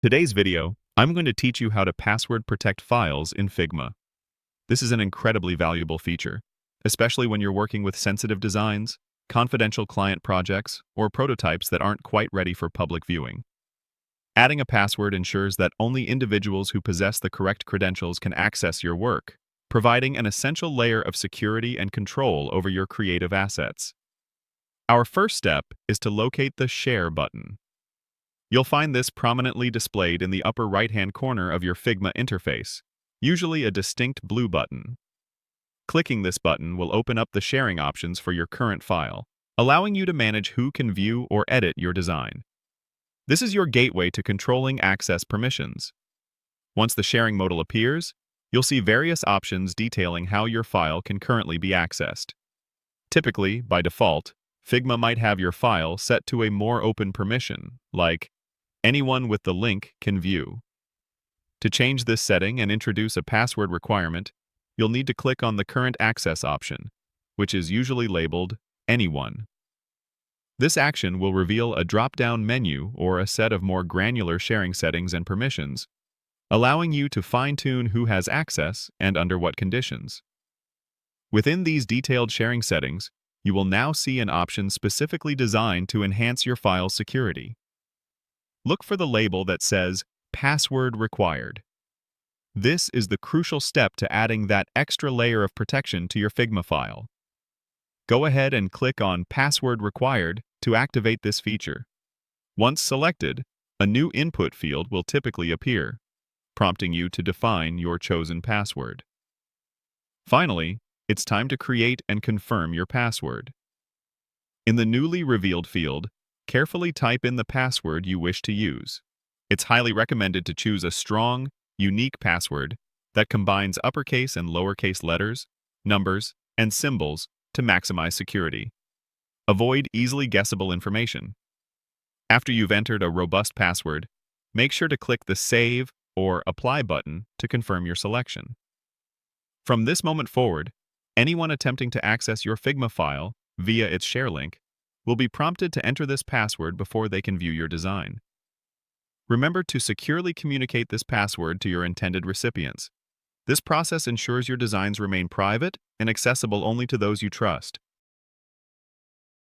Today's video, I'm going to teach you how to password protect files in Figma. This is an incredibly valuable feature, especially when you're working with sensitive designs, confidential client projects, or prototypes that aren't quite ready for public viewing. Adding a password ensures that only individuals who possess the correct credentials can access your work, providing an essential layer of security and control over your creative assets. Our first step is to locate the Share button. You'll find this prominently displayed in the upper right-hand corner of your Figma interface, usually a distinct blue button. Clicking this button will open up the sharing options for your current file, allowing you to manage who can view or edit your design. This is your gateway to controlling access permissions. Once the sharing modal appears, you'll see various options detailing how your file can currently be accessed. Typically, by default, Figma might have your file set to a more open permission, like anyone with the link can view. To change this setting and introduce a password requirement, you'll need to click on the Current Access option, which is usually labeled Anyone. This action will reveal a drop-down menu or a set of more granular sharing settings and permissions, allowing you to fine-tune who has access and under what conditions. Within these detailed sharing settings, you will now see an option specifically designed to enhance your file's security. Look for the label that says Password Required. This is the crucial step to adding that extra layer of protection to your Figma file. Go ahead and click on Password Required to activate this feature. Once selected, a new input field will typically appear, prompting you to define your chosen password. Finally, it's time to create and confirm your password. In the newly revealed field, carefully type in the password you wish to use. It's highly recommended to choose a strong, unique password that combines uppercase and lowercase letters, numbers, and symbols to maximize security. Avoid easily guessable information. After you've entered a robust password, make sure to click the Save or Apply button to confirm your selection. From this moment forward, anyone attempting to access your Figma file via its share link will be prompted to enter this password before they can view your design. Remember to securely communicate this password to your intended recipients. This process ensures your designs remain private and accessible only to those you trust.